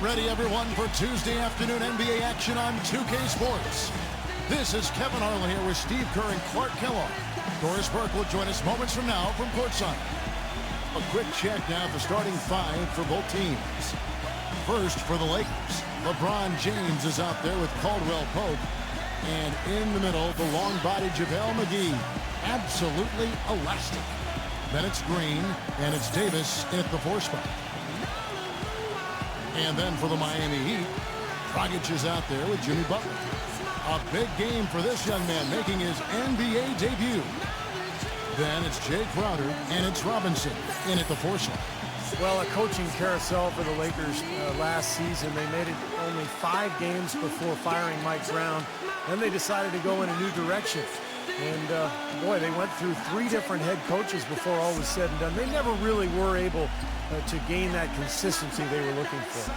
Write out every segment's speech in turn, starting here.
Ready, everyone, for Tuesday afternoon NBA action on 2K Sports. This is Kevin Harlan here with Steve Kerr and Clark Kellogg. Doris Burke will join us moments from now from courtside. A quick check now for starting five for both teams. First for the Lakers, LeBron James is out there with Caldwell Pope. And in the middle, the long-bodied JaVale McGee. Absolutely elastic. Then it's Green, and it's Davis at the 4 spot. And then for the Miami Heat, Dragic is out there with Jimmy Butler. A big game for this young man making his NBA debut. Then it's Jay Crowder and it's Robinson in at the 4 slot. Well, a coaching carousel for the Lakers last season. They made it only 5 games before firing Mike Brown. Then they decided to go in a new direction. And, boy, they went through 3 different head coaches before all was said and done. They never really were able to gain that consistency they were looking for.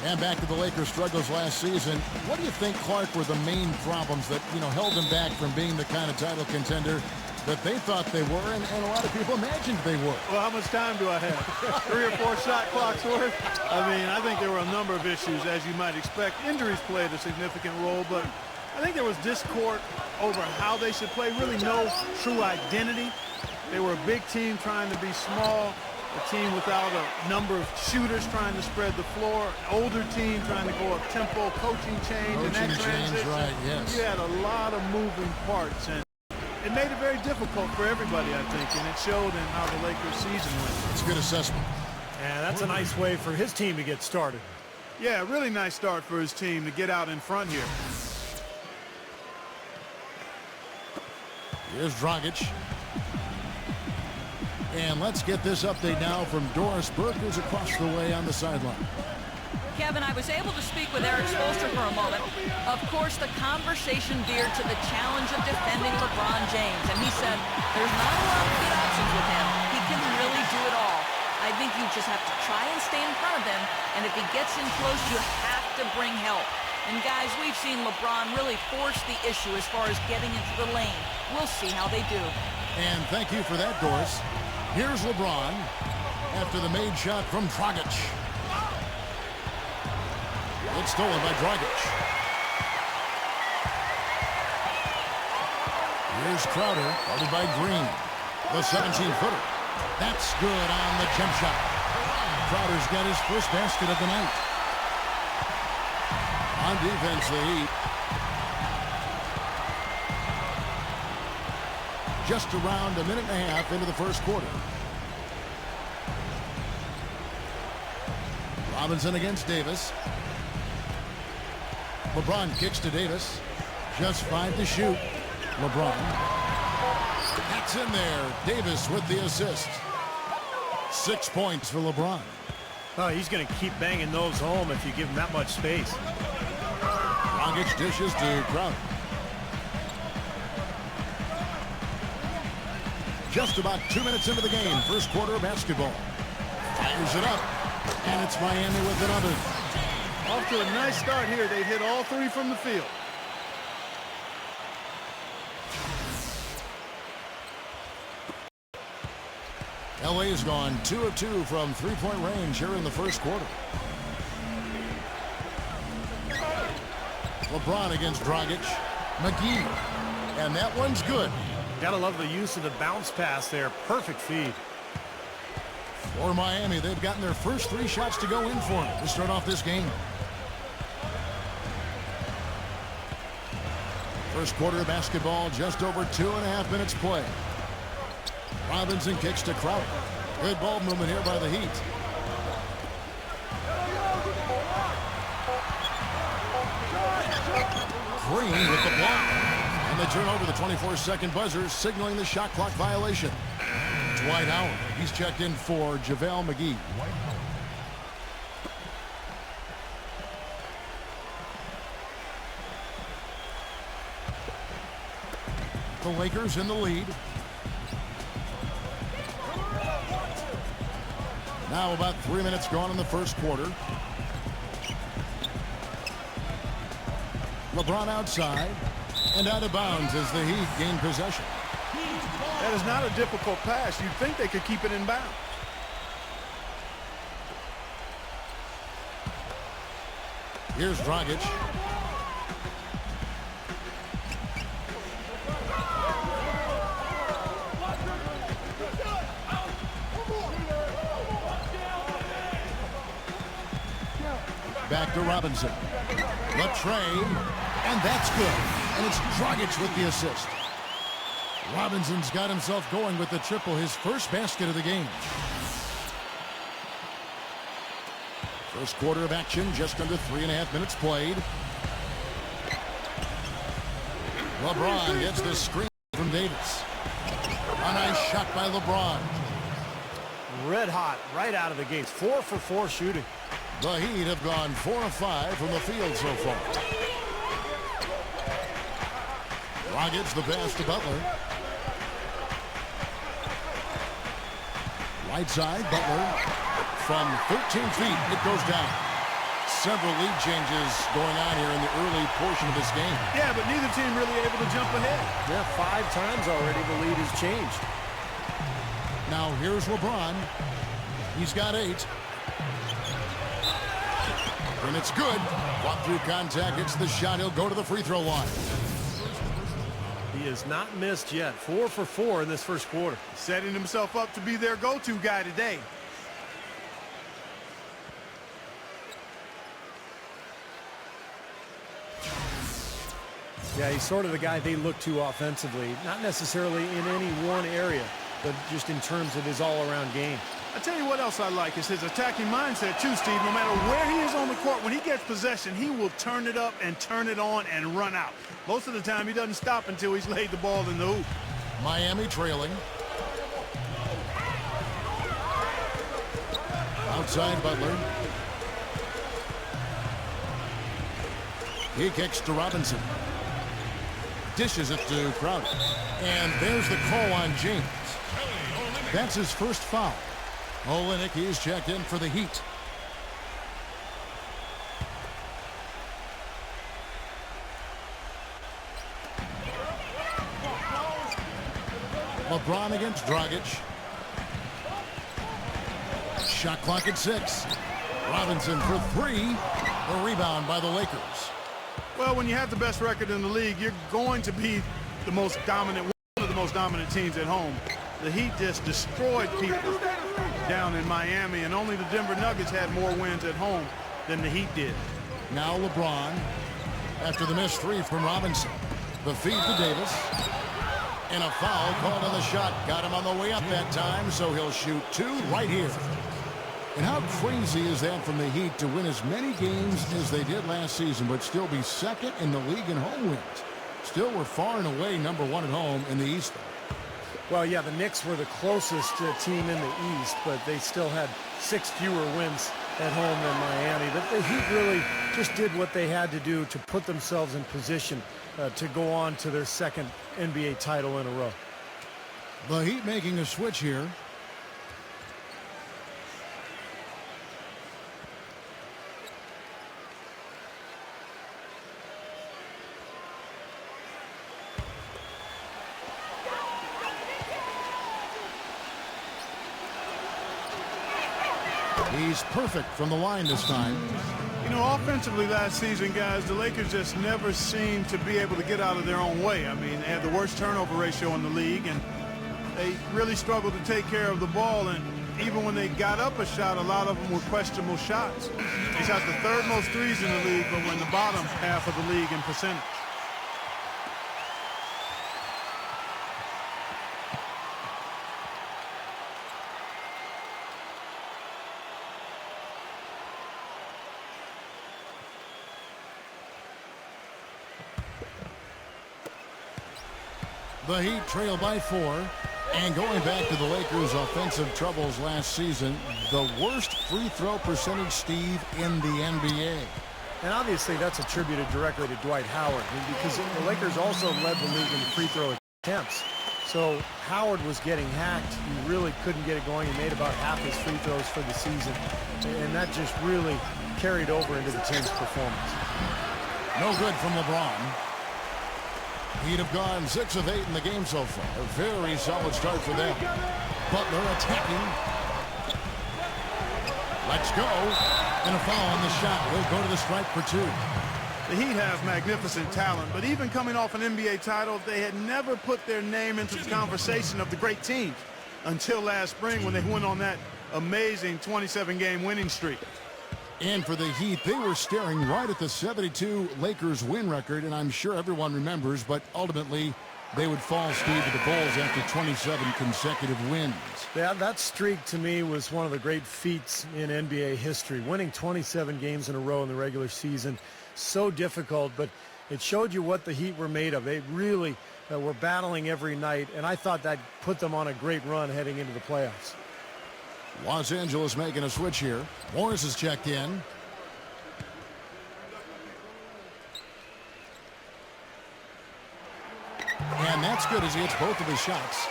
And back to the Lakers' struggles last season. What do you think, Clark, were the main problems that, held them back from being the kind of title contender that they thought they were and a lot of people imagined they were? Well, how much time do I have? 3 or 4 shot clocks worth? I think there were a number of issues, as you might expect. Injuries played a significant role, but I think there was discord over how they should play, really no true identity. They were a big team trying to be small. A team without a number of shooters trying to spread the floor. An older team trying to go up tempo, coaching change, and that transition. Right, yes. You had a lot of moving parts, and it made it very difficult for everybody, I think, and it showed in how the Lakers' season went. It's a good assessment. And that's a nice way for his team to get started. Yeah, really nice start for his team to get out in front here. Here's Dragic. And let's get this update now from Doris Burke, who's across the way on the sideline. Kevin, I was able to speak with Eric Spoelstra for a moment. Of course, the conversation veered to the challenge of defending LeBron James. And he said, there's not a lot of good options with him. He can really do it all. I think you just have to try and stay in front of him. And if he gets in close, you have to bring help. And guys, we've seen LeBron really force the issue as far as getting into the lane. We'll see how they do. And thank you for that, Doris. Here's LeBron after the made shot from Dragic. It's stolen by Dragic. Here's Crowder, guarded by Green. The 17-footer. That's good on the jump shot. Crowder's got his first basket of the night. On defense, the Heat. Just around a minute and a half into the first quarter. Robinson against Davis. LeBron kicks to Davis. Just 5 to shoot. LeBron. That's in there. Davis with the assist. 6 points for LeBron. Oh, he's going to keep banging those home if you give him that much space. Dragic dishes to Crowder. Just about 2 minutes into the game. First quarter of basketball. Fires it up. And it's Miami with another. Off to a nice start here. They hit all 3 from the field. LA has gone 2 of 2 from 3-point range here in the first quarter. LeBron against Dragic. McGee. And that one's good. Gotta love the use of the bounce pass there. Perfect feed. For Miami, they've gotten their first 3 shots to go in for them to start off this game. First quarter of basketball, just over 2.5 minutes play. Robinson kicks to Crowder. Good ball movement here by the Heat. Green with the block. And they turn over the 24-second buzzer, signaling the shot clock violation. Dwight Howard. He's checked in for JaVale McGee. The Lakers in the lead. Now about 3 minutes gone in the first quarter. LeBron outside and out of bounds as the Heat gain possession. That is not a difficult pass. You'd think they could keep it in bounds. Here's Dragic. Back to Robinson. The trade, and that's good. And it's Dragic with the assist. Robinson's got himself going with the triple, his first basket of the game. First quarter of action, just under 3.5 minutes played. LeBron gets the screen from Davis. A nice shot by LeBron. Red hot right out of the gates. 4 for 4 shooting. The Heat have gone 4 of 5 from the field so far. Rockets the pass to Butler. Right side, Butler. From 13 feet, it goes down. Several lead changes going on here in the early portion of this game. Yeah, but neither team really able to jump ahead. Yeah, 5 times already the lead has changed. Now here's LeBron. He's got 8. And it's good. Walk through contact, hits the shot. He'll go to the free throw line. He has not missed yet. 4 for 4 in this first quarter. Setting himself up to be their go-to guy today. Yeah, he's sort of the guy they look to offensively. Not necessarily in any one area, but just in terms of his all-around game. I tell you what else I like is his attacking mindset too, Steve. No matter where he is on the court, when he gets possession, he will turn it up and turn it on and run out. Most of the time, he doesn't stop until he's laid the ball in the hoop. Miami trailing. Outside Butler. He kicks to Robinson. Dishes it to Crowder. And there's the call on James. That's his first foul. Olynyk, he's checked in for the Heat. LeBron against Dragic. Shot clock at 6. Robinson for 3. The rebound by the Lakers. Well, when you have the best record in the league, you're going to be the most dominant, one of the most dominant teams at home. The Heat just destroyed people down in Miami, and only the Denver Nuggets had more wins at home than the Heat did. Now LeBron, after the missed 3 from Robinson. The feed to Davis. And a foul called on the shot. Got him on the way up that time, so he'll shoot 2 right here. And how crazy is that from the Heat to win as many games as they did last season, but still be second in the league in home wins? Still, we're far and away number 1 at home in the East. Well, yeah, the Knicks were the closest team in the East, but they still had 6 fewer wins at home than Miami. The Heat really just did what they had to do to put themselves in position to go on to their second NBA title in a row. The Heat making a switch here. He's perfect from the line this time. You know, offensively last season, guys, the Lakers just never seemed to be able to get out of their own way. I mean, they had the worst turnover ratio in the league, and they really struggled to take care of the ball. And even when they got up a shot, a lot of them were questionable shots. They shot the 3rd most threes in the league, but were in the bottom half of the league in percentage. The Heat trail by 4. And going back to the Lakers' offensive troubles last season, the worst free throw percentage, Steve, in the NBA. And obviously that's attributed directly to Dwight Howard, because the Lakers also led the league in free throw attempts. So Howard was getting hacked. He really couldn't get it going. He made about half his free throws for the season. And that just really carried over into the team's performance. No good from LeBron. He'd have gone 6 of 8 in the game so far. A very solid start for them. Butler attacking. Let's go. And a foul on the shot. They'll go to the stripe for 2. The Heat have magnificent talent, but even coming off an NBA title, they had never put their name into the conversation of the great teams until last spring when they went on that amazing 27-game winning streak. And for the Heat, they were staring right at the 72 Lakers win record, and I'm sure everyone remembers, but ultimately they would fall, Steve, to the Bulls after 27 consecutive wins. Yeah, that streak to me was one of the great feats in NBA history. Winning 27 games in a row in the regular season, so difficult, but it showed you what the Heat were made of. They really were battling every night, and I thought that put them on a great run heading into the playoffs. Los Angeles making a switch here. Morris is checked in. And that's good as he hits both of his shots.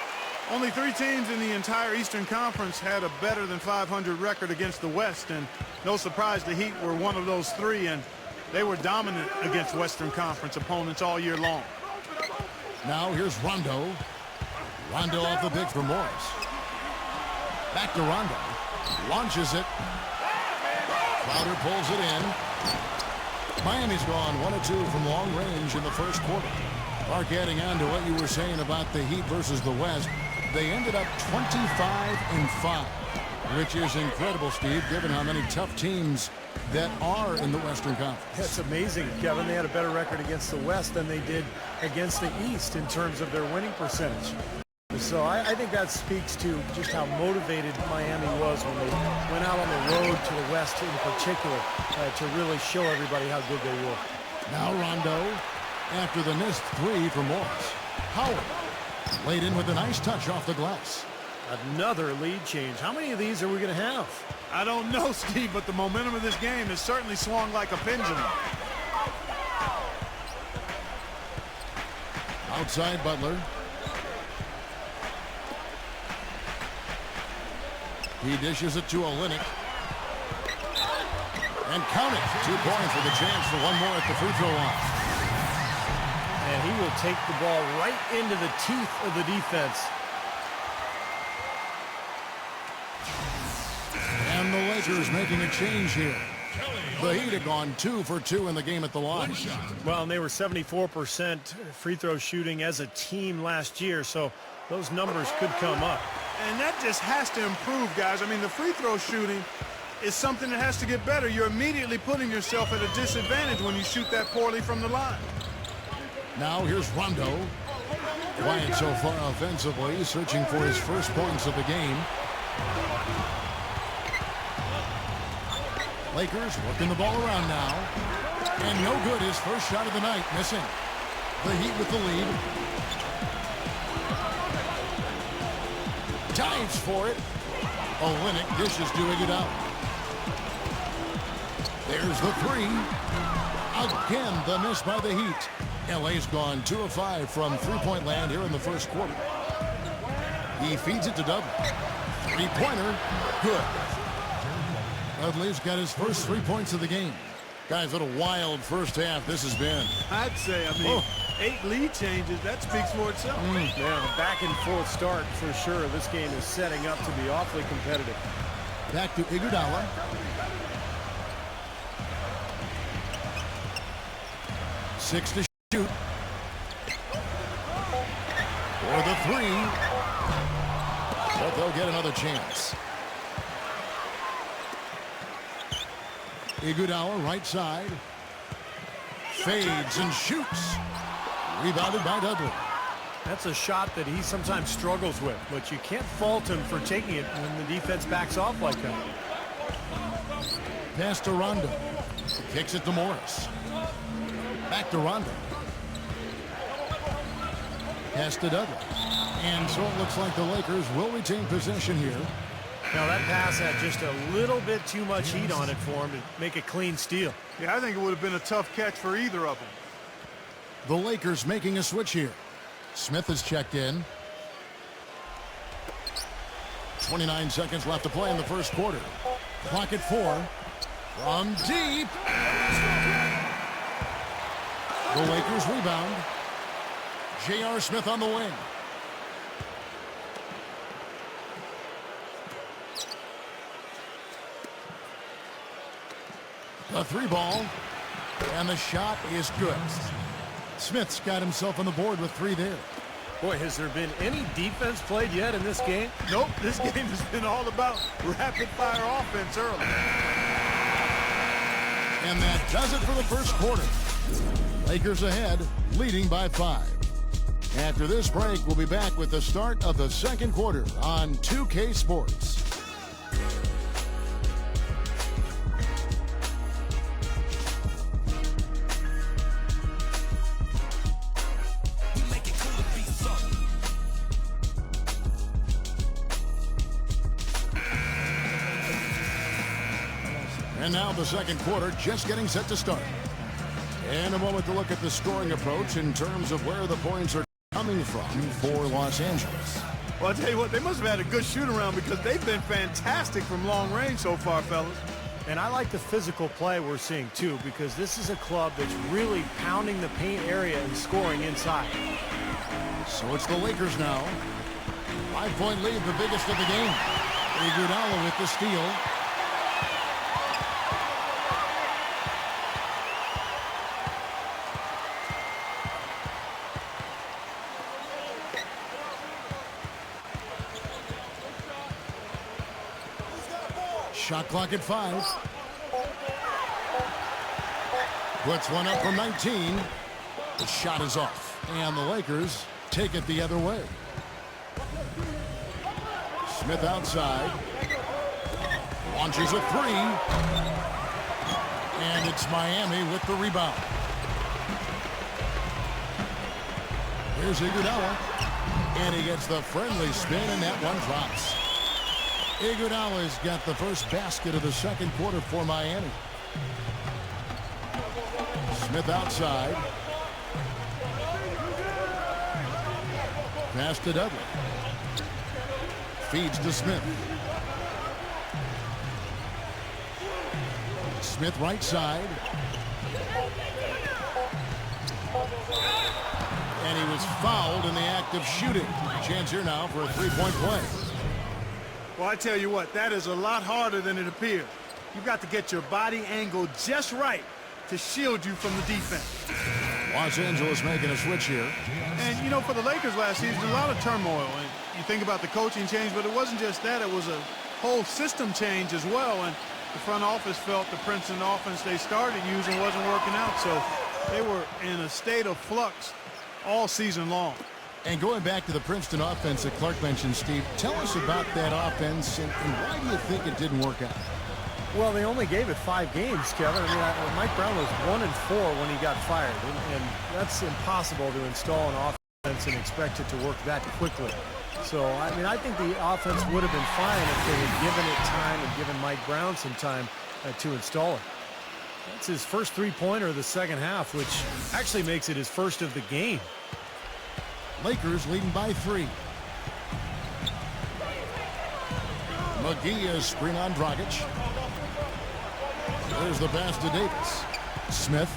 Only 3 teams in the entire Eastern Conference had a better than 500 record against the West, and no surprise the Heat were one of those 3, and they were dominant against Western Conference opponents all year long. Now here's Rondo. Rondo off the pick for Morris. Back to Rondo. Launches it. Crowder pulls it in. Miami's gone 1 of 2 from long range in the first quarter. Mark, adding on to what you were saying about the Heat versus the West, they ended up 25-5, which is incredible, Steve, given how many tough teams that are in the Western Conference. That's amazing, Kevin. They had a better record against the West than they did against the East in terms of their winning percentage. So I think that speaks to just how motivated Miami was when they went out on the road to the West in particular to really show everybody how good they were. Now Rondo after the missed 3 from Morris. Howard laid in with a nice touch off the glass. Another lead change. How many of these are we going to have? I don't know, Steve, but the momentum of this game has certainly swung like a pendulum. Outside Butler. He dishes it to Olynyk. And count it. 2 points with a chance for one more at the free throw line. And he will take the ball right into the teeth of the defense. And the Lakers making a change here. The Heat had gone 2 for 2 in the game at the line. Well, and they were 74% free throw shooting as a team last year, so those numbers could come up. And that just has to improve, guys. I mean, the free throw shooting is something that has to get better. You're immediately putting yourself at a disadvantage when you shoot that poorly from the line. Now here's Rondo. Quiet so far offensively, searching for his first points of the game. Lakers working the ball around now. And no good, his first shot of the night, missing. The Heat with the lead. Dives for it. Olynyk dishes to Iguodala. There's the 3. Again, the miss by the Heat. LA's gone 2 of 5 from three-point land here in the first quarter. He feeds it to Dudley. 3-pointer, good. Dudley's got his first 3 points of the game. Guys, what a wild first half this has been. I'd say, 8 lead changes, that speaks for itself. Yeah, back and forth start for sure. This game is setting up to be awfully competitive. Back to Iguodala. Six to shoot. For the 3. But they'll get another chance. Iguodala right side. Fades and shoots. Rebounded by Dudley. That's a shot that he sometimes struggles with, but you can't fault him for taking it when the defense backs off like that. Pass to Rondo. Kicks it to Morris. Back to Rondo. Pass to Dudley. And so it looks like the Lakers will retain possession here. Now that pass had just a little bit too much heat on it for him to make a clean steal. Yeah, I think it would have been a tough catch for either of them. The Lakers making a switch here. Smith is checked in. 29 seconds left to play in the first quarter. Clock at 4. From deep. The Lakers rebound. J.R. Smith on the wing. The 3 ball. And the shot is good. Smith's got himself on the board with 3 there. Boy, has there been any defense played yet in this game? Nope, this game has been all about rapid-fire offense early. And that does it for the first quarter. Lakers ahead, leading by 5. After this break, we'll be back with the start of the second quarter on 2K Sports. And now the second quarter just getting set to start. And a moment to look at the scoring approach in terms of where the points are coming from for Los Angeles. Well, I'll tell you what, they must have had a good shoot-around because they've been fantastic from long range so far, fellas. And I like the physical play we're seeing, too, because this is a club that's really pounding the paint area and scoring inside. So it's the Lakers now. 5-point lead, the biggest of the game. Iguodala with the steal. Shot clock at 5. Puts one up from 19. The shot is off. And the Lakers take it the other way. Smith outside. Launches a 3. And it's Miami with the rebound. Here's Iguodala. And he gets the friendly spin, and that one drops. Iguodala's got the first basket of the second quarter for Miami. Smith outside. Pass to Dudley. Feeds to Smith. Smith right side. And he was fouled in the act of shooting. Chance here now for a 3-point play. Well, I tell you what, that is a lot harder than it appears. You've got to get your body angle just right to shield you from the defense. Los Angeles making a switch here. And, you know, for the Lakers last season, a lot of turmoil. And you think about the coaching change, but it wasn't just that. It was a whole system change as well. And the front office felt the Princeton offense they started using wasn't working out. So they were in a state of flux all season long. And going back to the Princeton offense that Clark mentioned, Steve, tell us about that offense and why do you think it didn't work out? Well, they only gave it 5 games, Kevin. I mean, Mike Brown was 1-4 when he got fired, and that's impossible to install an offense and expect it to work that quickly. So, I mean, I think the offense would have been fine if they had given it time and given Mike Brown some time to install it. That's his first 3-pointer of the second half, which actually makes it his first of the game. Lakers leading by 3. McGee is screen on Dragic. There's the pass to Davis. Smith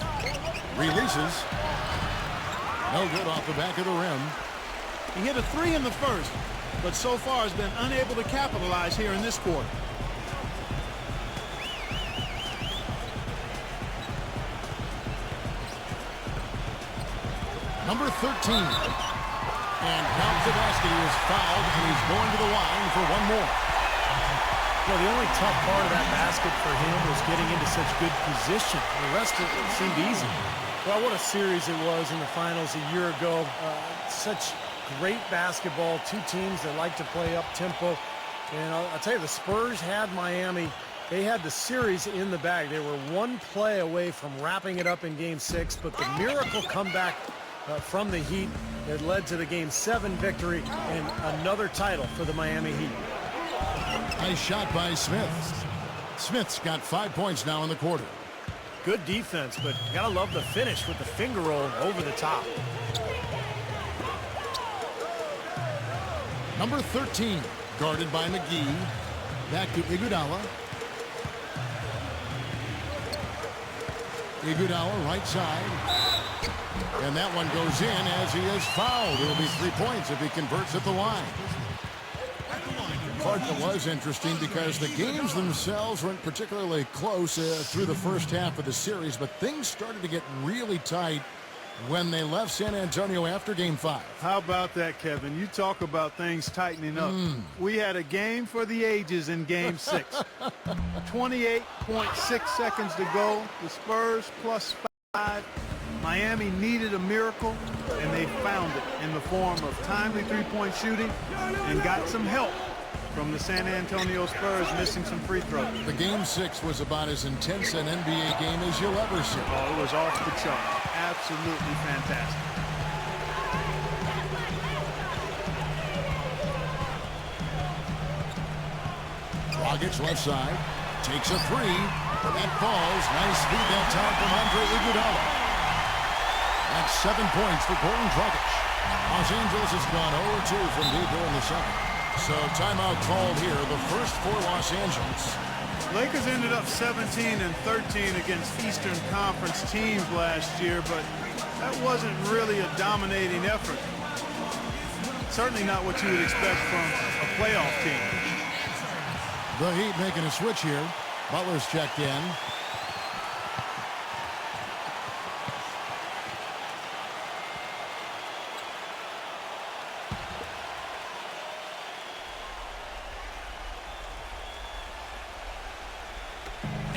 releases. No good off the back of the rim. He hit a 3 in the first, but so far has been unable to capitalize here in this quarter. Number 13. And counts the basket. He is fouled, and he's going to the line for one more. Well, the only tough part of that basket for him was getting into such good position. The rest of it seemed easy. Well, what a series it was in the finals a year ago. Such great basketball. 2 teams that like to play up-tempo. And I'll tell you, the Spurs had Miami. They had the series in the bag. They were 1 play away from wrapping it up in Game 6, but the miracle comeback from the Heat that led to the Game 7 victory and another title for the Miami Heat. Nice shot by Smith. Smith's got 5 points now in the quarter. Good defense, but you gotta love the finish with the finger roll over the top. Number 13. Guarded by McGee. Back to Iguodala. Iguodala, right side. And that one goes in as he is fouled. It'll be 3 points if he converts at the line. Part that was interesting because the games themselves weren't particularly close through the first half of the series, but things started to get really tight when they left San Antonio after Game 5. How about that, Kevin? You talk about things tightening up. We had a game for the ages in Game 6. 28.6 seconds to go. The Spurs +5. Miami needed a miracle, and they found it in the form of timely three-point shooting and got some help from the San Antonio Spurs missing some free throws. The Game 6 was about as intense an NBA game as you'll ever see. Oh, it was off the chart. Absolutely fantastic. Dragic left side. Takes a three. That falls. Nice feed that time from Andre Iguodala. That's 7 points for Goran Dragic. Los Angeles has gone 0-2 from deep here in the second. So timeout called here, the first for Los Angeles. Lakers ended up 17-13 against Eastern Conference teams last year, but that wasn't really a dominating effort. Certainly not what you would expect from a playoff team. The Heat making a switch here. Butler's checked in.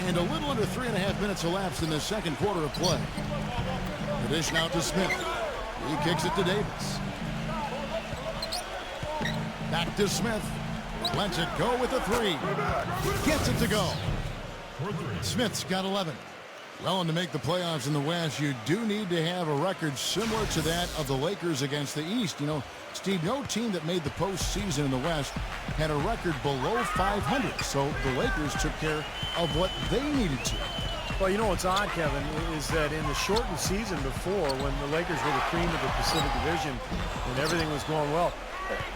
And a little under 3.5 minutes elapsed in the second quarter of play. The dish now to Smith. He kicks it to Davis. Back to Smith. Lets it go with a three. Gets it to go. Smith's got 11. Well, and to make the playoffs in the West, you do need to have a record similar to that of the Lakers against the East. You know, Steve, no team that made the postseason in the West had a record below 500. So the Lakers took care of what they needed to. Well, you know what's odd, Kevin, is that in the shortened season before, when the Lakers were the cream of the Pacific Division and everything was going well,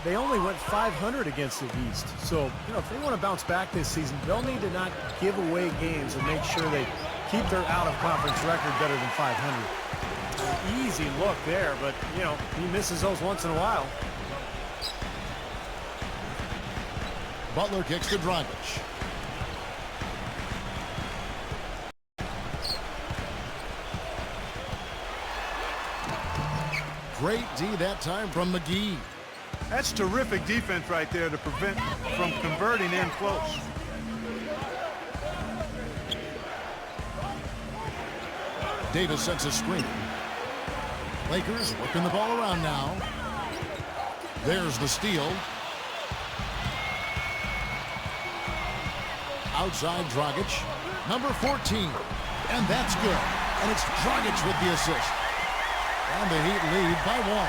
they only went 500 against the East. So, you know, if they want to bounce back this season, they'll need to not give away games and make sure they keep their out-of-conference record better than 500. Easy look there, but, you know, he misses those once in a while. Butler kicks to Dragic. Great D that time from McGee. That's terrific defense right there to prevent from converting in close. Davis sets a screen. Lakers working the ball around now. There's the steal. Outside Dragic. Number 14. And that's good. And it's Dragic with the assist. And the Heat lead by 1.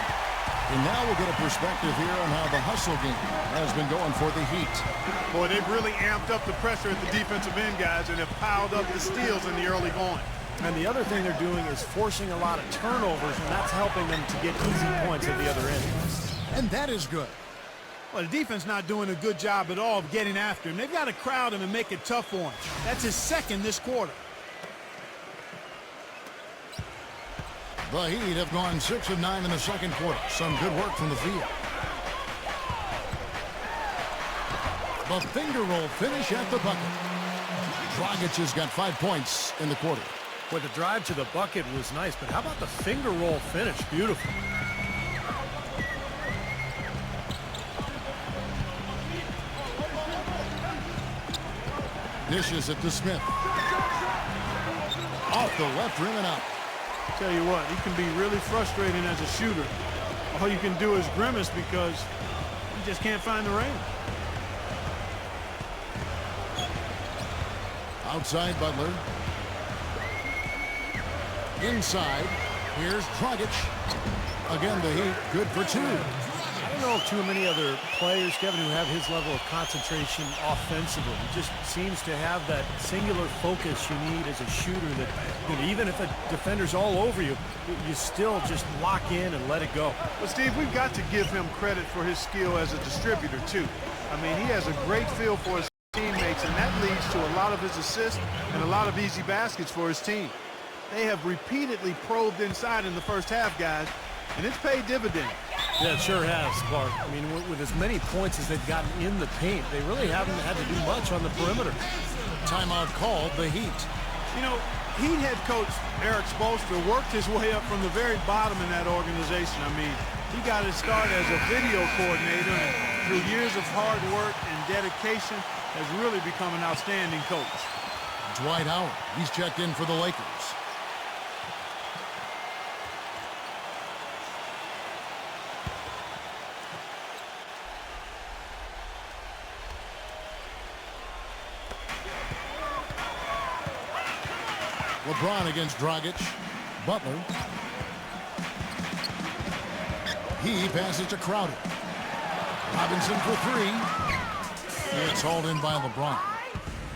And now we'll get a perspective here on how the hustle game has been going for the Heat. Boy, they've really amped up the pressure at the defensive end, guys, and have piled up the steals in the early going. And the other thing they're doing is forcing a lot of turnovers, and that's helping them to get easy points at the other end. And that is good. Well, the defense not doing a good job at all of getting after him. They've got to crowd him and make it tough for him. That's his second this quarter. The Heat have gone 6 of 9 in the second quarter. Some good work from the field. The finger roll finish at the bucket. Dragic has got 5 points in the quarter. Well, the drive to the bucket was nice, but how about the finger roll finish? Beautiful. Dishes it to Smith. Off the left rim and out. Tell you what, he can be really frustrating as a shooter. All you can do is grimace because he just can't find the rain. Outside Butler. Inside. Here's Dragic. Again, the Heat good for 2. I don't know of too many other players, Kevin, who have his level of concentration offensively. He just seems to have that singular focus you need as a shooter that, you know, even if a defender's all over you, you still just lock in and let it go. Well, Steve, we've got to give him credit for his skill as a distributor, too. I mean, he has a great feel for his teammates, and that leads to a lot of his assists and a lot of easy baskets for his team. They have repeatedly probed inside in the first half, guys, and it's paid dividends. Yeah, it sure has, Clark. I mean, with as many points as they've gotten in the paint, they really haven't had to do much on the perimeter. Timeout called, the Heat. You know, Heat head coach Eric Spoelstra worked his way up from the very bottom in that organization. I mean, he got his start as a video coordinator, and through years of hard work and dedication, has really become an outstanding coach. Dwight Howard, he's checked in for the Lakers. LeBron against Dragic. Butler. He passes to Crowder. Robinson for three. It's hauled in by LeBron.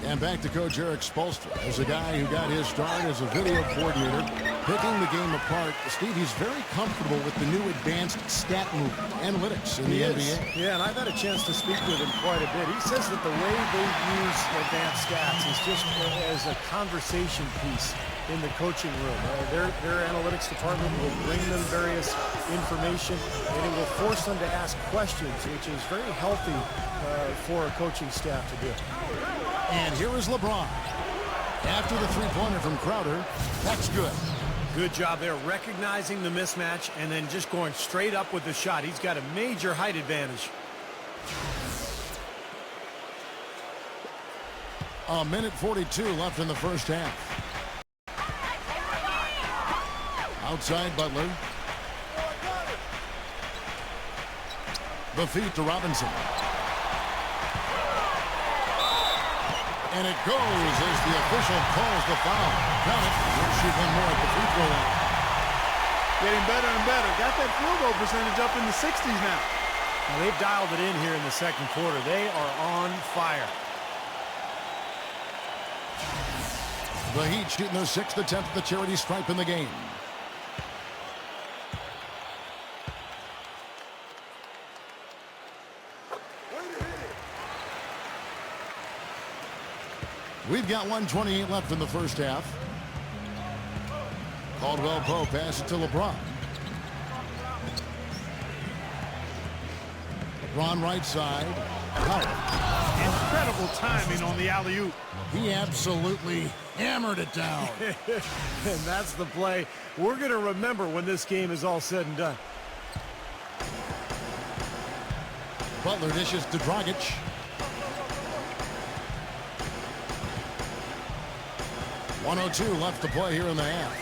And back to Coach Eric Spoelstra as a guy who got his start as a video coordinator, picking the game apart. Steve, he's very comfortable with the new advanced stat movement, analytics in the NBA. Yeah, and I've had a chance to speak with him quite a bit. He says that the way they use advanced stats is just as a conversation piece in the coaching room. Their analytics department will bring them various information, and it will force them to ask questions, which is very healthy for a coaching staff to do. And here is LeBron. After the three-pointer from Crowder, that's good. Good job there, recognizing the mismatch and then just going straight up with the shot. He's got a major height advantage. A minute 42 left in the first half. Outside Butler. The feed to Robinson. And it goes as the official calls the foul. Count it. He'll shoot one more at the free throw line. Getting better and better. Got that field goal percentage up in the 60s now. Now they've dialed it in here in the second quarter. They are on fire. The Heat shooting their 6th attempt at the charity stripe in the game. We've got 1:28 left in the first half. Caldwell Pope passes it to LeBron. LeBron right side. Howard. Incredible timing on the alley-oop. He absolutely hammered it down. And that's the play we're going to remember when this game is all said and done. Butler dishes to Dragic. .102 left to play here in the half.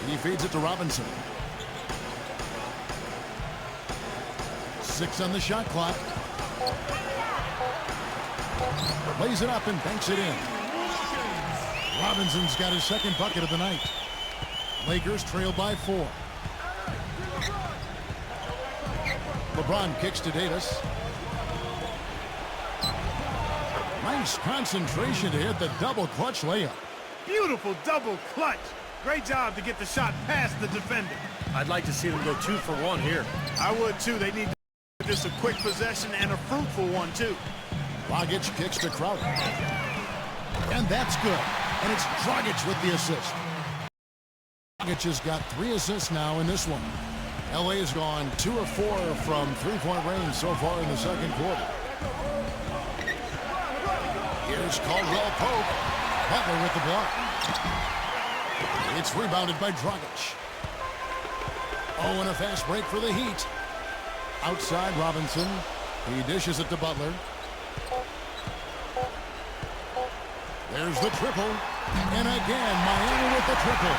He feeds it to Robinson. 6 on the shot clock. Lays it up and banks it in. Robinson's got his second bucket of the night. Lakers trail by 4. LeBron kicks to Davis. Nice concentration to hit the double clutch layup. Beautiful double clutch. Great job to get the shot past the defender. I'd like to see them go 2 for 1 here. I would too. They need just a quick possession and a fruitful one too. Dragic kicks to Crowder. And that's good. And it's Dragic with the assist. Dragic has got 3 assists now in this one. LA has gone 2 of 4 from three-point range so far in the second quarter. Here's Caldwell Pope. Butler with the block. It's rebounded by Dragic. Oh, and a fast break for the Heat. Outside Robinson. He dishes it to Butler. There's the triple. And again, Miami with the triple.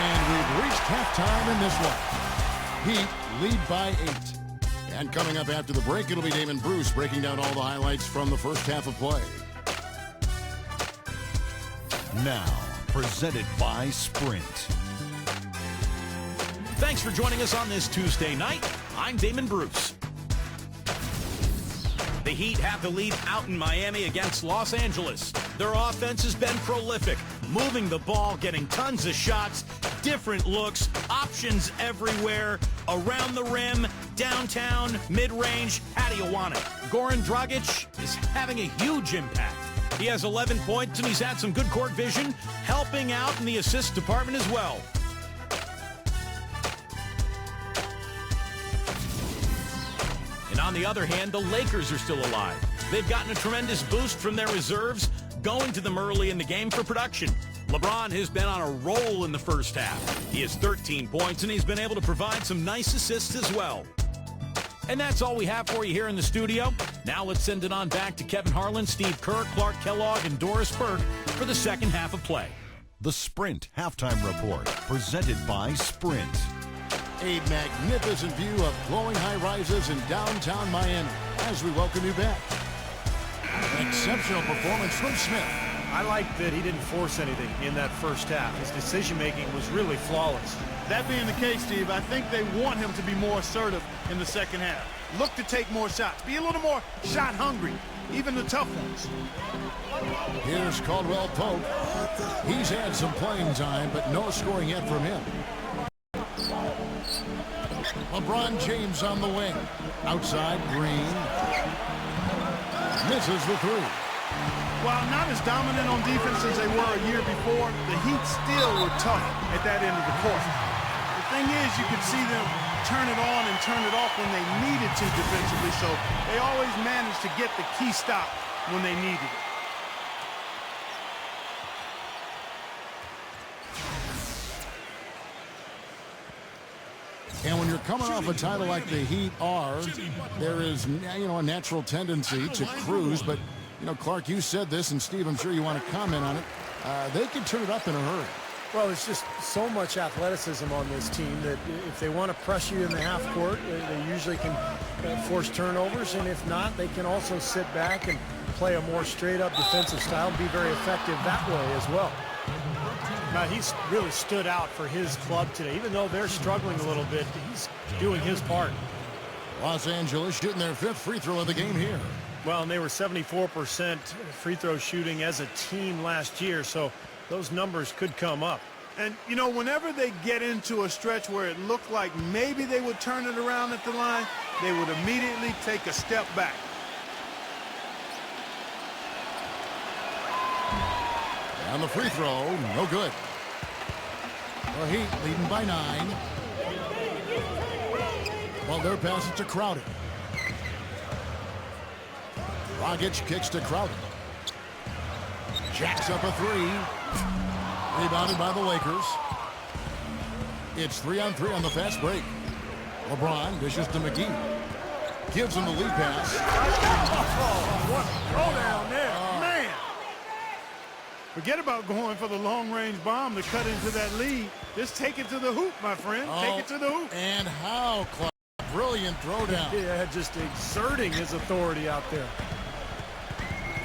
And we've reached halftime in this one. Heat lead by 8. And coming up after the break, it'll be Damon Bruce breaking down all the highlights from the first half of play. Now, presented by Sprint. Thanks for joining us on this Tuesday night. I'm Damon Bruce. The Heat have the lead out in Miami against Los Angeles. Their offense has been prolific, moving the ball, getting tons of shots, different looks, options everywhere, around the rim, downtown, mid-range. How do you want it? Goran Dragic is having a huge impact. He has 11 points, and he's had some good court vision, helping out in the assist department as well. And on the other hand, the Lakers are still alive. They've gotten a tremendous boost from their reserves, going to them early in the game for production. LeBron has been on a roll in the first half. He has 13 points, and he's been able to provide some nice assists as well. And that's all we have for you here in the studio. Now let's send it on back to Kevin Harlan, Steve Kerr, Clark Kellogg, and Doris Burke for the second half of play. The Sprint Halftime Report, presented by Sprint. A magnificent view of glowing high-rises in downtown Miami as we welcome you back. An exceptional performance from Smith. I like that he didn't force anything in that first half. His decision-making was really flawless. That being the case, Steve, I think they want him to be more assertive in the second half. Look to take more shots. Be a little more shot hungry, even the tough ones. Here's Caldwell Pope. He's had some playing time, but no scoring yet from him. LeBron James on the wing. Outside, Green. Misses the three. While not as dominant on defense as they were a year before, the Heat still were tough at that end of the court. The thing is, you could see them turn it on and turn it off when they needed to defensively, so they always managed to get the key stop when they needed it. And when you're coming off a title like the Heat are, there is, a natural tendency to cruise. But, Clark, you said this, and Steve, I'm sure you want to comment on it. They can turn it up in a hurry. Well, there's just so much athleticism on this team that if they want to press you in the half court, they usually can force turnovers. And if not, they can also sit back and play a more straight-up defensive style and be very effective that way as well. Now, he's really stood out for his club today. Even though they're struggling a little bit, he's doing his part. Los Angeles shooting their fifth free throw of the game here. Well, and they were 74% free throw shooting as a team last year, so those numbers could come up. And, whenever they get into a stretch where it looked like maybe they would turn it around at the line, they would immediately take a step back. And the free throw, no good. The Heat leading by 9. Well, their pass it to Crowder. Dragic kicks to Crowder. Jacks up a three. Rebounded by the Lakers. It's 3-on-3 on the fast break. LeBron dishes to McGee. Gives him the lead pass. What a throw down there. Man. Forget about going for the long-range bomb to cut into that lead. Just take it to the hoop, my friend. Take it to the hoop. And how, Clark. Brilliant throwdown. Yeah, just exerting his authority out there.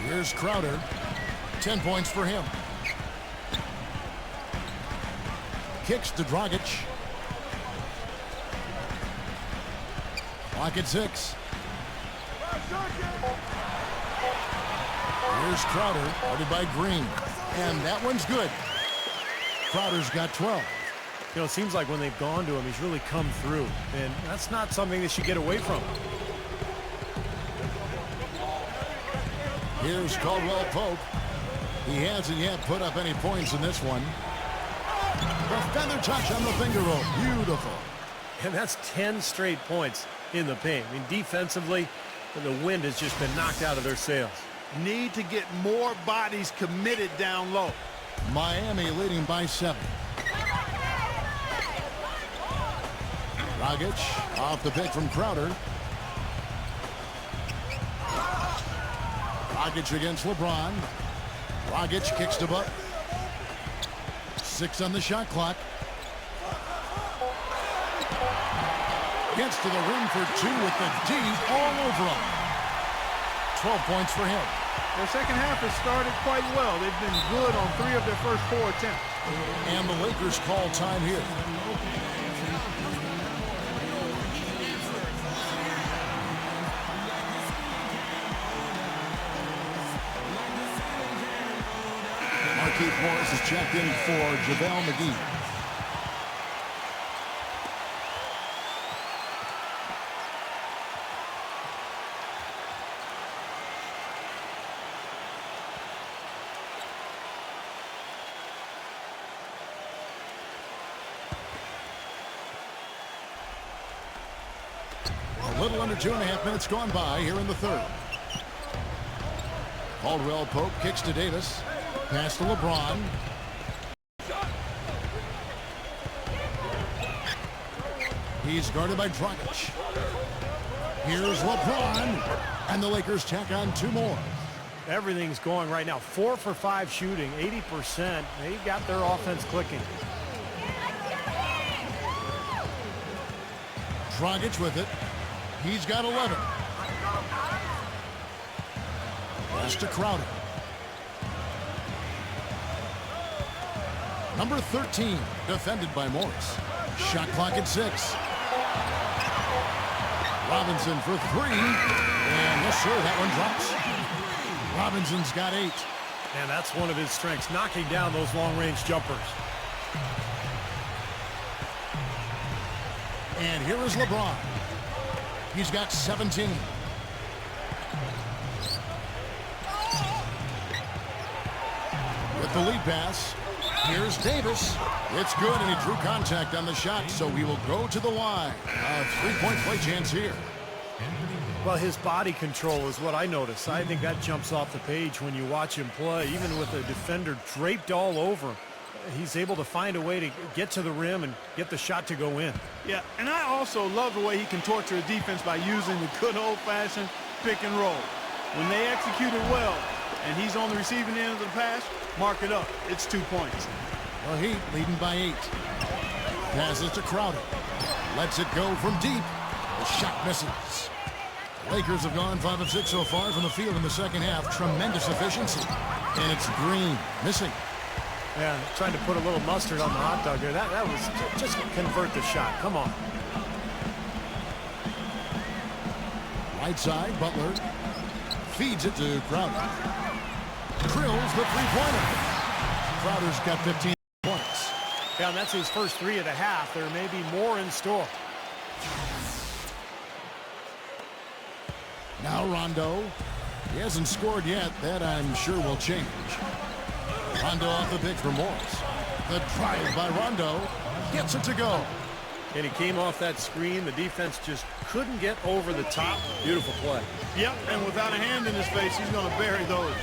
Here's Crowder. 10 points for him. Kicks to Dragic. Clock at 6. Here's Crowder, guarded by Green. And that one's good. Crowder's got 12. It seems like when they've gone to him, he's really come through. And that's not something they should get away from. Here's Caldwell Pope. He hasn't yet put up any points in this one. The feather touch on the finger roll. Beautiful. And that's 10 straight points in the paint. I mean, defensively, the wind has just been knocked out of their sails. Need to get more bodies committed down low. Miami leading by 7. Dragic off the pick from Crowder. Dragic against LeBron. Dragic kicks to Buck. 6 on the shot clock. Gets to the rim for 2 with the D all over him. 12 points for him. Their second half has started quite well. They've been good on 3 of their first 4 attempts. And the Lakers call time here. Keith Morris is checked in for JaVale McGee. A little under 2.5 minutes gone by here in the third. Caldwell Pope kicks to Davis. Pass to LeBron. He's guarded by Dragic. Here's LeBron. And the Lakers tack on 2 more. Everything's going right now. 4 for 5 shooting, 80%. They got their offense clicking. Dragic with it. He's got 11. Pass to Crowder. Number 13, defended by Morris. Shot clock at 6. Robinson for 3. And yes, sir, that one drops. Robinson's got 8. And that's one of his strengths, knocking down those long-range jumpers. And here is LeBron. He's got 17. With the lead pass, here's Davis. It's good, and he drew contact on the shot, so he will go to the line. A 3-point play chance here. Well, his body control is what I notice. I think that jumps off the page when you watch him play. Even with the defender draped all over him, he's able to find a way to get to the rim and get the shot to go in. Yeah, and I also love the way he can torture a defense by using the good old-fashioned pick and roll. When they execute it well and he's on the receiving end of the pass, mark it up. It's 2 points. Well, Heat leading by 8. Passes to Crowder. Lets it go from deep. The shot misses. Lakers have gone 5 of 6 so far from the field in the second half. Tremendous efficiency. And it's Green missing. Yeah, trying to put a little mustard on the hot dog there. That was just convert the shot. Come on. Right side, Butler feeds it to Crowder. Drills the three-pointer. Crowder's got 15 points. Yeah, and that's his first 3 of the half. There may be more in store. Now Rondo. He hasn't scored yet. That, I'm sure, will change. Rondo off the pick for Morris. The drive by Rondo gets it to go. And he came off that screen. The defense just couldn't get over the top. Beautiful play. Yep, and without a hand in his face, he's going to bury those.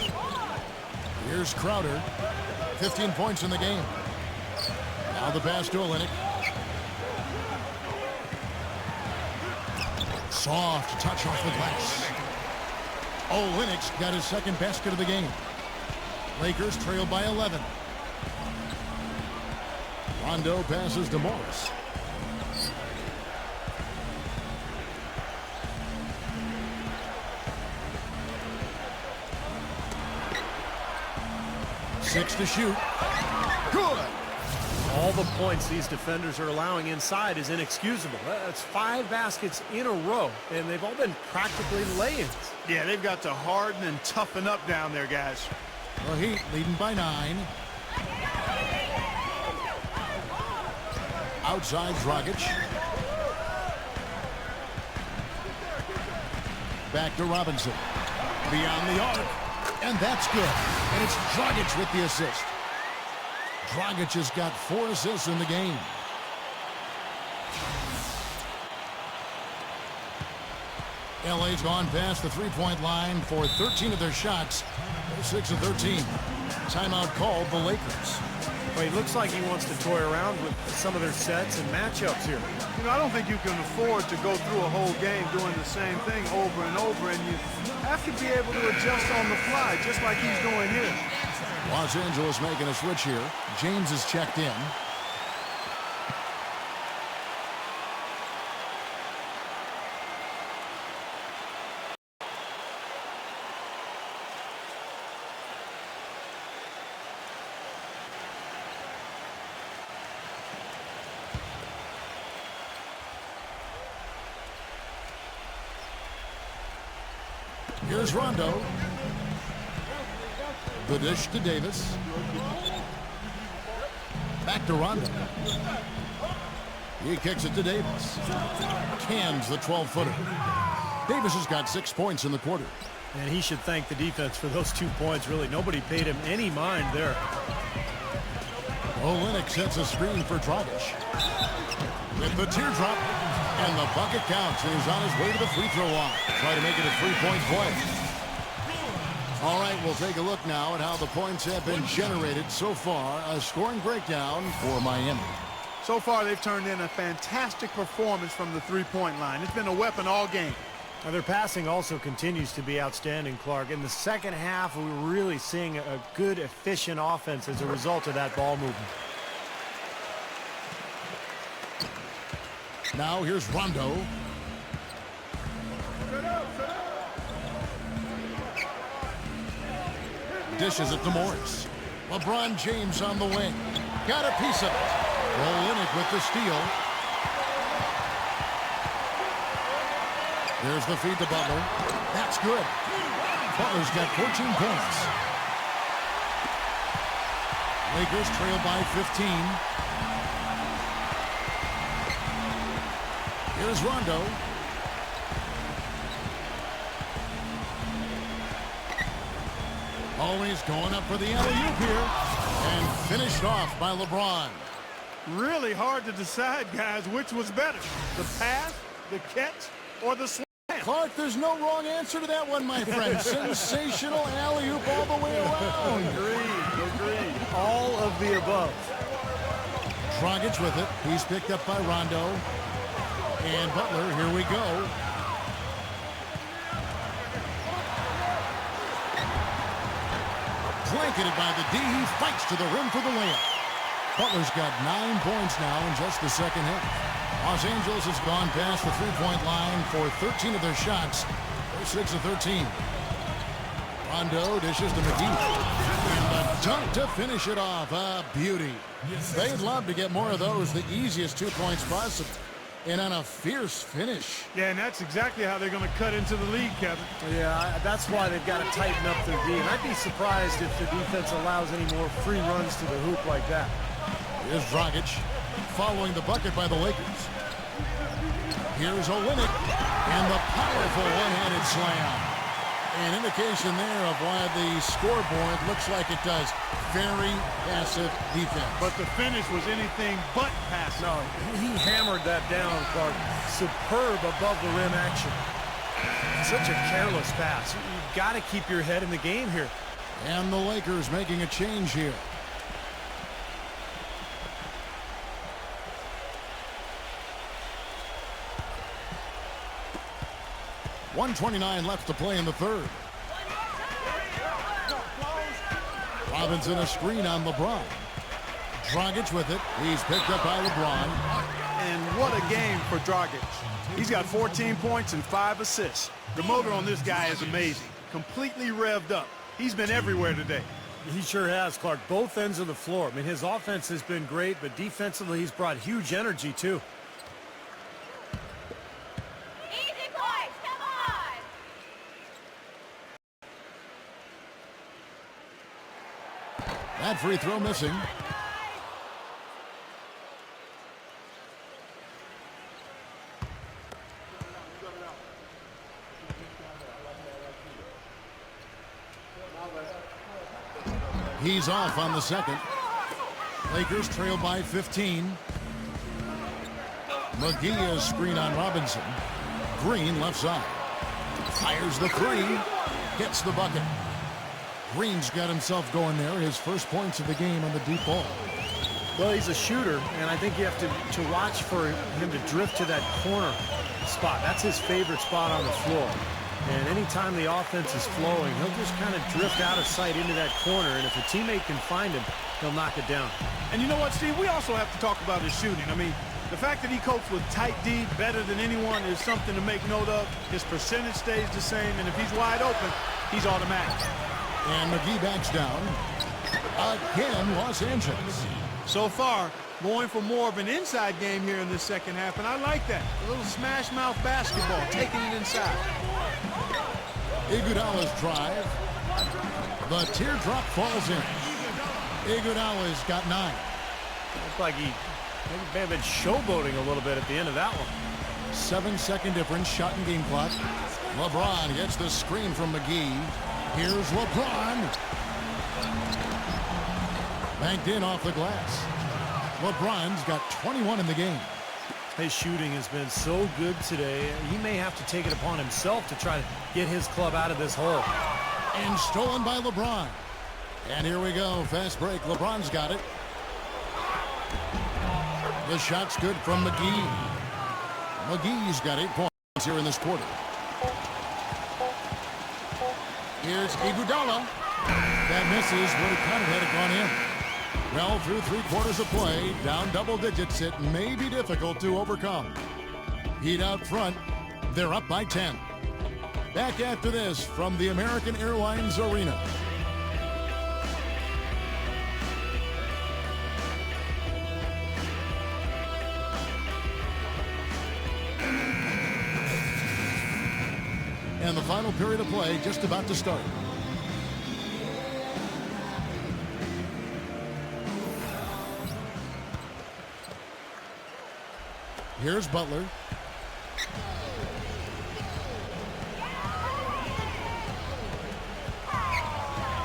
Here's Crowder. 15 points in the game. Now the pass to Olynyk. Soft touch off the glass. Olynyk's got his second basket of the game. Lakers trail by 11. Rondo passes to Morris. Six to shoot. Good. All the points these defenders are allowing inside is inexcusable. That's 5 baskets in a row, and they've all been practically lay-ins. Yeah, they've got to harden and toughen up down there, guys. The Heat leading by 9. Outside Dragic. Back to Robinson. Beyond the arc. And that's good. And it's Dragic with the assist. Dragic has got 4 assists in the game. LA's gone past the three-point line for 13 of their shots. They're 6 of 13. Timeout called the Lakers. Well, he looks like he wants to toy around with some of their sets and matchups here. You know, I don't think you can afford to go through a whole game doing the same thing over and over, and you have to be able to adjust on the fly, just like he's doing here. Los Angeles making a switch here. James is checked in. Here's Rondo. The dish to Davis. Back to Rondo. He kicks it to Davis. Cans the 12-footer. Davis has got 6 points in the quarter. And he should thank the defense for those 2 points. Really, nobody paid him any mind there. Olynyk sets a screen for Dragic. With the teardrop. And the bucket counts, and he's on his way to the free throw line. Try to make it a three-point play. All right, we'll take a look now at how the points have been generated so far. A scoring breakdown for Miami. So far, they've turned in a fantastic performance from the three-point line. It's been a weapon all game. Now, their passing also continues to be outstanding, Clark. In the second half, we're really seeing a good, efficient offense as a result of that ball movement. Now here's Rondo. Dishes it to Morris. LeBron James on the wing. Got a piece of it. Olynyk with the steal. There's the feed to Butler. That's good. Butler's got 14 points. Lakers trail by 15. Here's Rondo. Always going up for the alley-oop here. And finished off by LeBron. Really hard to decide, guys, which was better. The pass, the catch, or the slam. Clark, there's no wrong answer to that one, my friend. Sensational alley-oop all the way around. Agreed. All of the above. Dragic with it. He's picked up by Rondo. And Butler, here we go. Blanketed by the D. He fights to the rim for the layup. Butler's got 9 points now in just the second half. Los Angeles has gone past the three-point line for 13 of their shots. They're 6 of 13. Rondo dishes to McGee. And the dunk to finish it off. A beauty. They'd love to get more of those, the easiest 2 points possible. And on a fierce finish. Yeah, and that's exactly how they're going to cut into the lead, Kevin. Yeah, that's why they've got to tighten up their D. And I'd be surprised if the defense allows any more free runs to the hoop like that. Here's Dragic following the bucket by the Lakers. Here's Olynyk and the powerful one-handed slam. An indication there of why the scoreboard looks like it does. Very passive defense. But the finish was anything but passive. No, he hammered that down, Clark. Superb above the rim action. Such a careless pass. You've got to keep your head in the game here. And the Lakers making a change here. .129 left to play in the third. Robinson a screen on LeBron. Dragic with it. He's picked up by LeBron. And what a game for Dragic. He's got 14 points and 5 assists. The motor on this guy is amazing. Completely revved up. He's been everywhere today. He sure has, Clark. Both ends of the floor. I mean, his offense has been great, but defensively he's brought huge energy, too. That free throw missing. He's off on the second. Lakers trail by 15. McGee is screen on Robinson. Green left side. Fires the three. Gets the bucket. Green's got himself going there. His first points of the game on the deep ball. Well, he's a shooter, and I think you have to watch for him to drift to that corner spot. That's his favorite spot on the floor. And anytime the offense is flowing, he'll just kind of drift out of sight into that corner, and if a teammate can find him, he'll knock it down. And you know what, Steve? We also have to talk about his shooting. I mean, the fact that he copes with tight D better than anyone is something to make note of. His percentage stays the same, and if he's wide open, he's automatic. And McGee backs down. Again, Los Angeles. So far, going for more of an inside game here in this second half, and I like that. A little smash mouth basketball, taking it inside. Iguodala's drive. The teardrop falls in. Iguodala's got 9. Looked like he may have been showboating a little bit at the end of that one. 7-second difference, shot and game clock. LeBron gets the screen from McGee. Here's LeBron. Banked in off the glass. LeBron's got 21 in the game. His shooting has been so good today. He may have to take it upon himself to try to get his club out of this hole. And stolen by LeBron. And here we go. Fast break. LeBron's got it. The shot's good from McGee. McGee's got 8 points here in this quarter. Here's Iguodala. That misses, but he kind of had it gone in. Well, through 3 quarters of play, down double digits, it may be difficult to overcome. Heat out front. They're up by 10. Back after this from the American Airlines Arena. And the final period of play just about to start. Here's Butler.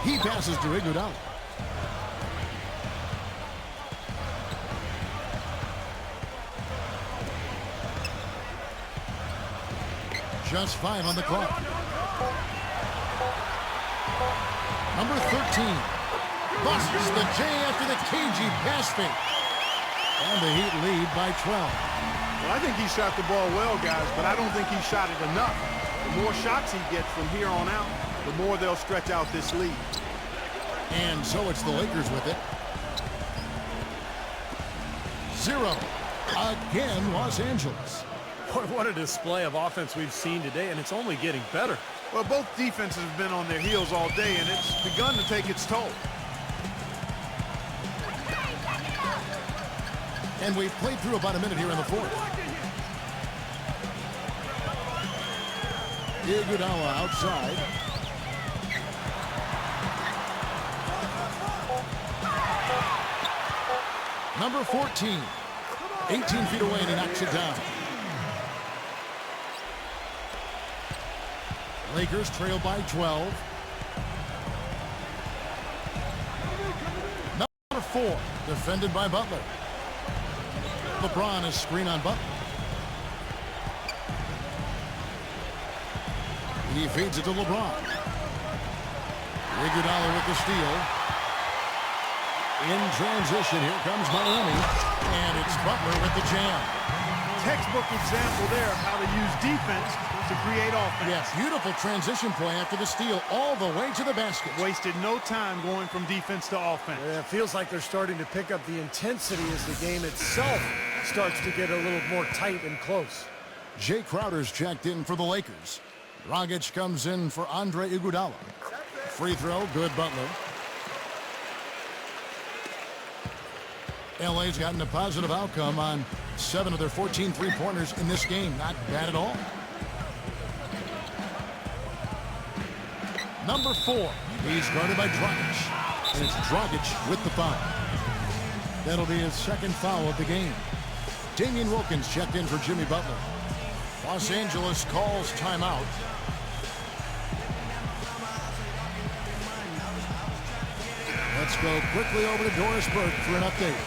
He passes to Iguodala. Just 5 on the clock. Number 13. Busts the J after the cagey pass fake. And the Heat lead by 12. Well, I think he shot the ball well, guys, but I don't think he shot it enough. The more shots he gets from here on out, the more they'll stretch out this lead. And so it's the Lakers with it. 0. Again, Los Angeles. Boy, what a display of offense we've seen today, and it's only getting better. Well, both defenses have been on their heels all day, and it's begun to take its toll. And we've played through about a minute here in the fourth. Iguodala outside. Number 14. 18 feet away, and he knocks it down. Lakers trail by 12. Number 4, defended by Butler. LeBron is screen on Butler. He feeds it to LeBron. Iguodala with the steal. In transition, here comes Miami. And it's Butler with the jam. Textbook example there of how to use defense to create offense. Yes, beautiful transition play after the steal all the way to the basket. Wasted no time going from defense to offense. Yeah, it feels like they're starting to pick up the intensity as the game itself starts to get a little more tight and close. Jay Crowder's checked in for the Lakers. Dragic comes in for Andre Iguodala. Free throw, good Butler. LA's gotten a positive outcome on 7 of their 14 three-pointers in this game. Not bad at all. Number 4, he's guarded by Dragic. And it's Dragic with the foul. That'll be his second foul of the game. Damian Wilkins checked in for Jimmy Butler. Los Angeles calls timeout. Let's go quickly over to Doris Burke for an update.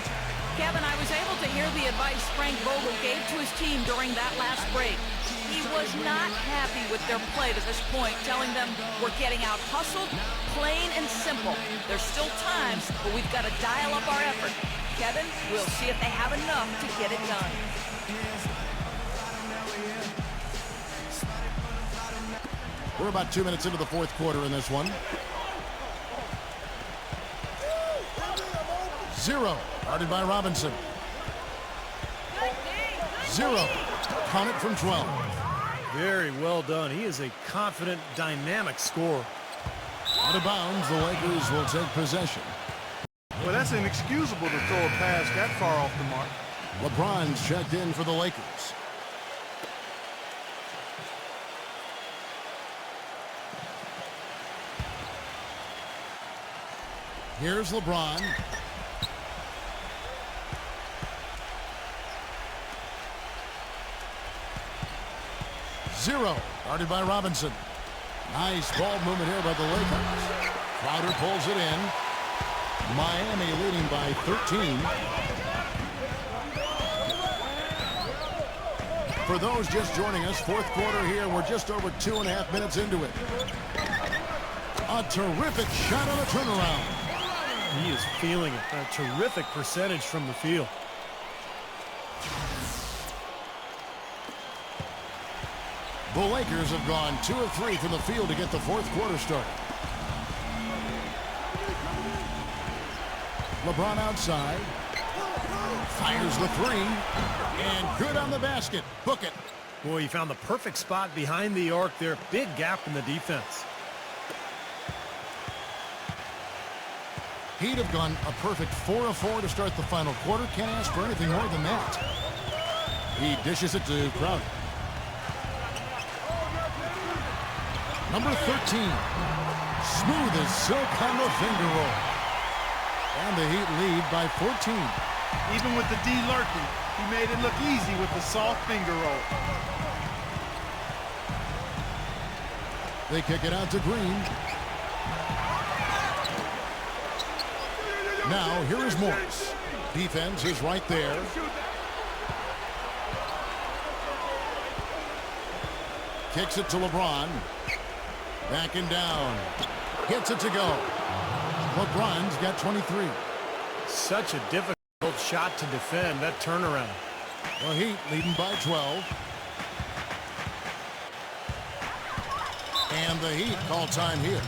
Kevin, I was able to hear the advice Frank Vogel gave to his team during that last break. He was not happy with their play to this point, telling them we're getting out hustled, plain and simple. There's still times, but we've got to dial up our effort. Kevin, we'll see if they have enough to get it done. We're about 2 minutes into the fourth quarter in this one. 0, guarded by Robinson. 0, count it from 12. Very well done. He is a confident, dynamic scorer. Out of bounds, the Lakers will take possession. Well, that's inexcusable to throw a pass that far off the mark. LeBron's checked in for the Lakers. Here's LeBron. Zero, guarded by Robinson. Nice ball movement here by the Lakers. Crowder pulls it in. Miami leading by 13. For those just joining us, fourth quarter here. We're just over 2.5 minutes into it. A terrific shot on a turnaround. He is feeling it. A terrific percentage from the field. The Lakers have gone 2 of 3 from the field to get the fourth quarter started. LeBron outside. Fires the three. And good on the basket. Book it. Boy, he found the perfect spot behind the arc there. Big gap in the defense. He'd have gone a perfect 4 of 4 to start the final quarter. Can't ask for anything more than that. He dishes it to Crowder. Number 13. Smooth as silk on the finger roll. And the Heat lead by 14. Even with the D lurking, he made it look easy with the soft finger roll. They kick it out to Green. Now, here is Morris. Defense is right there. Kicks it to LeBron. Backing down. Gets it to go. LeBron's got 23. Such a difficult shot to defend, that turnaround. The Heat leading by 12. And the Heat call time here.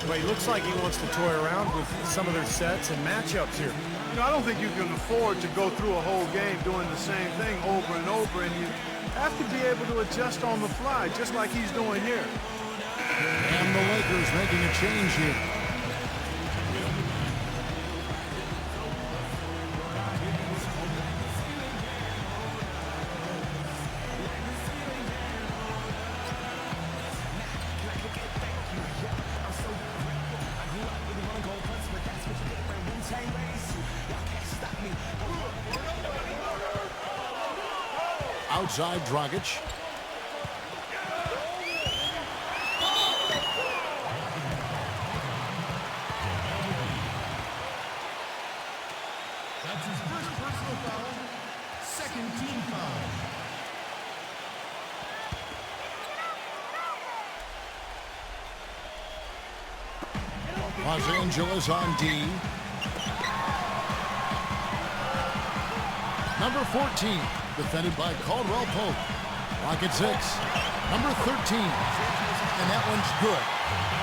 But he looks like he wants to toy around with some of their sets and matchups here. You know, I don't think you can afford to go through a whole game doing the same thing over and over, and you have to be able to adjust on the fly, just like he's doing here. And the Lakers making a change here. Outside Dragic. That's his first personal foul, second team foul. Los Angeles on D. Number 14, defended by Caldwell Pope. Rocket 6. Number 13. And that one's good.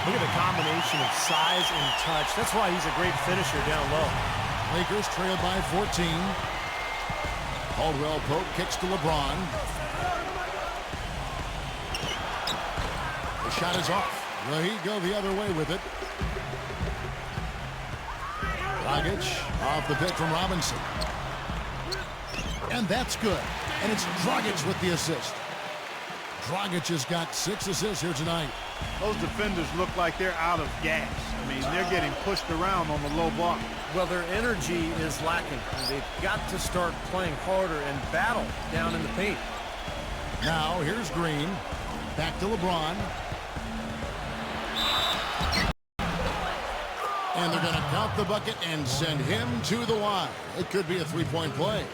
Look at the combination of size and touch. That's why he's a great finisher down low. Lakers trail by 14. Caldwell Pope kicks to LeBron. The shot is off. The Heat go the other way with it. Dragic off the pick from Robinson. And that's good. And it's Dragic with the assist. Dragic has got 6 assists here tonight. Those defenders look like they're out of gas. I mean, they're getting pushed around on the low block. Well, their energy is lacking. They've got to start playing harder and battle down in the paint. Now, here's Green. Back to LeBron. And they're going to count the bucket and send him to the line. It could be a three-point play.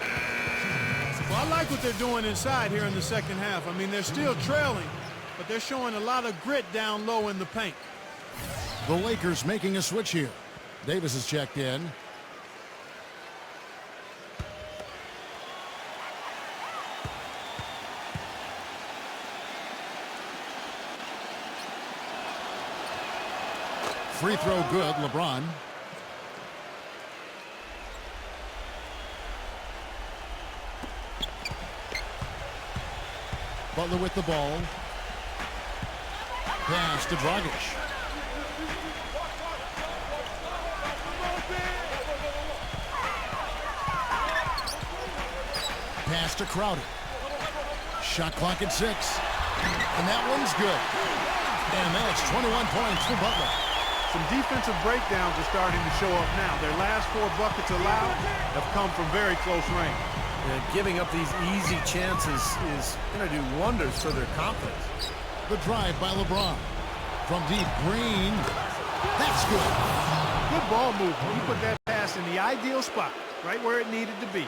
Well, I like what they're doing inside here in the second half. I mean, they're still trailing, but they're showing a lot of grit down low in the paint. The Lakers making a switch here. Davis is checked in. Free throw good, LeBron. Butler with the ball. Pass to Dragic. Pass to Crowder. Shot clock at 6. And that one's good. And that's 21 points for Butler. Some defensive breakdowns are starting to show up now. Their last 4 buckets allowed have come from very close range. And giving up these easy chances is going to do wonders for their confidence. The drive by LeBron. From deep, Green. That's good. Good ball movement. He put that pass in the ideal spot, right where it needed to be.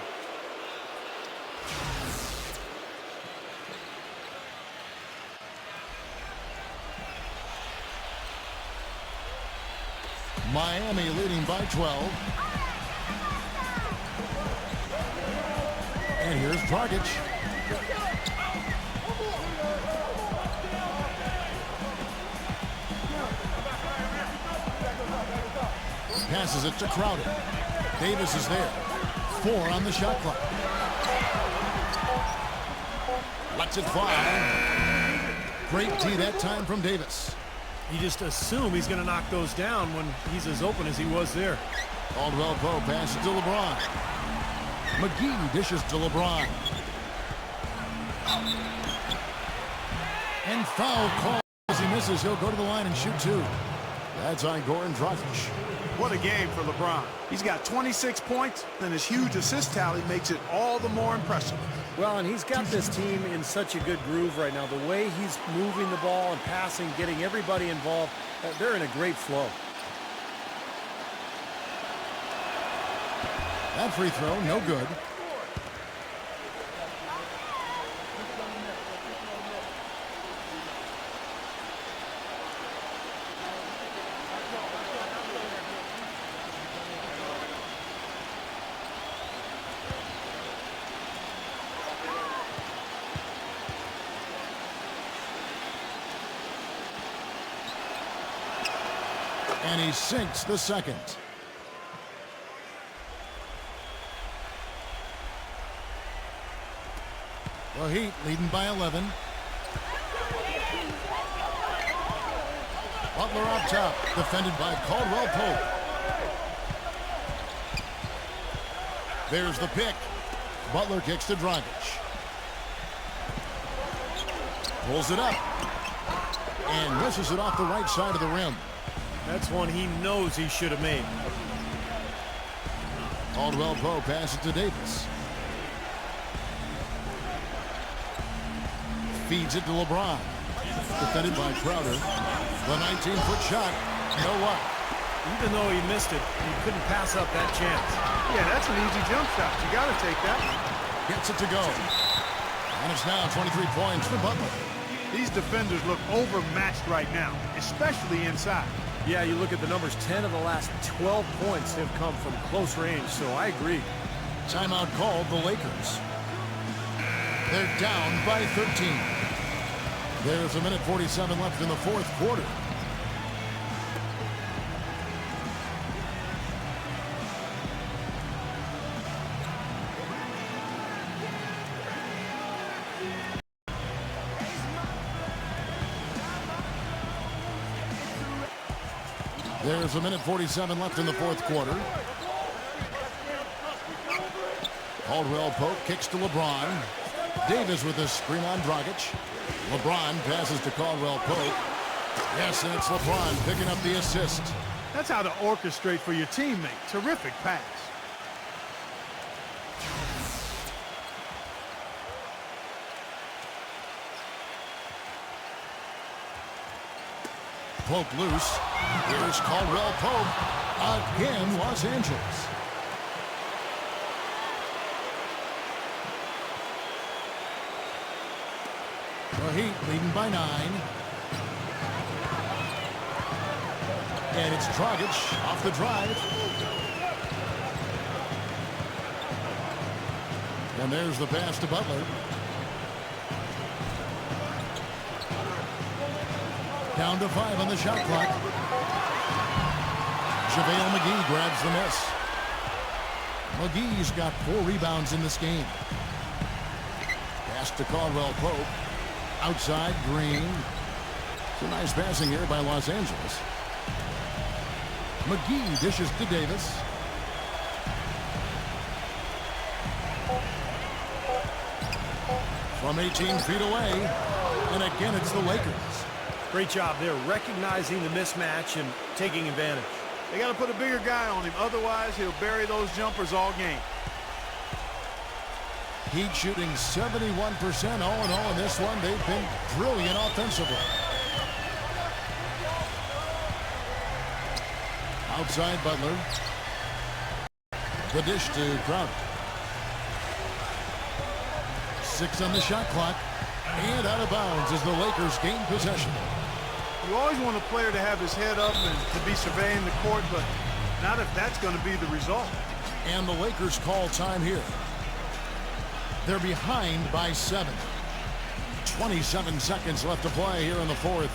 Miami leading by 12. And here's Dragic. Passes it to Crowder. Davis is there. 4 on the shot clock. Lets it fly. Great D that time from Davis. You just assume he's going to knock those down when he's as open as he was there. Caldwell Pope passes to LeBron. McGee dishes to LeBron. And foul call as he misses. He'll go to the line and shoot 2. That's on Goran Dragic. What a game for LeBron. He's got 26 points, and his huge assist tally makes it all the more impressive. Well, and he's got this team in such a good groove right now. The way he's moving the ball and passing, getting everybody involved, they're in a great flow. That free throw, no good. And he sinks the second. The Heat leading by 11. Butler up top, defended by Caldwell Pope. There's the pick. Butler kicks to Dragic. Pulls it up. And misses it off the right side of the rim. That's one he knows he should have made. Caldwell Pope passes to Davis. Feeds it to LeBron. Defended by Crowder. The 19-foot shot. No luck. Even though he missed it, he couldn't pass up that chance. Yeah, that's an easy jump shot. You got to take that. Gets it to go. And it's now 23 points for Butler. These defenders look overmatched right now, especially inside. Yeah, you look at the numbers, 10 of the last 12 points have come from close range, so I agree. Timeout called the Lakers. They're down by 13. There's a minute 47 left in the fourth quarter. There's a minute 47 left in the fourth quarter. Caldwell Pope kicks to LeBron. Davis with a screen on Dragic. LeBron passes to Caldwell Pope. Yes, and it's LeBron picking up the assist. That's how to orchestrate for your teammate. Terrific pass. Pope loose. Here's Caldwell Pope. Again, Los Angeles. The Heat leading by 9. And it's Dragic off the drive. And there's the pass to Butler. Down to 5 on the shot clock. JaVale McGee grabs the miss. McGee's got 4 rebounds in this game. Pass to Caldwell Pope. Outside, Green. It's a nice passing here by Los Angeles. McGee dishes to Davis. From 18 feet away. And again, it's the Lakers. Great job there, recognizing the mismatch and taking advantage. They got to put a bigger guy on him. Otherwise, he'll bury those jumpers all game. Heat shooting 71% all in all in this one. They've been brilliant offensively. Outside Butler. The dish to Crowder. 6 on the shot clock. And out of bounds as the Lakers gain possession. You always want a player to have his head up and to be surveying the court, but not if that's going to be the result. And the Lakers call time here. They're behind by 7. 27 seconds left to play here in the fourth.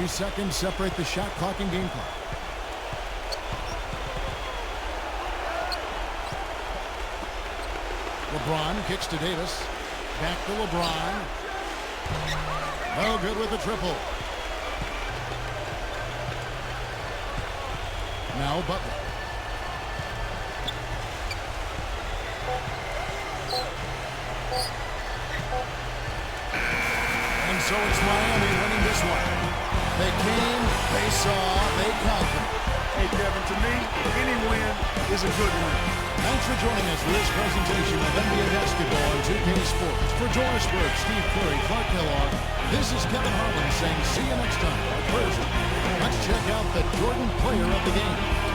Seconds separate the shot clock and game clock. LeBron kicks to Davis. Back to LeBron. No good with the triple. Now Butler. And so it's Miami winning this one. They came, they saw, they conquered. Hey, Kevin, to me, any win is a good win. Thanks for joining us for this presentation of NBA Basketball on 2K Sports. For Doris Burke, Steve Curry, Clark Kellogg, this is Kevin Harlan saying see you next time. But first, let's check out the Jordan player of the game.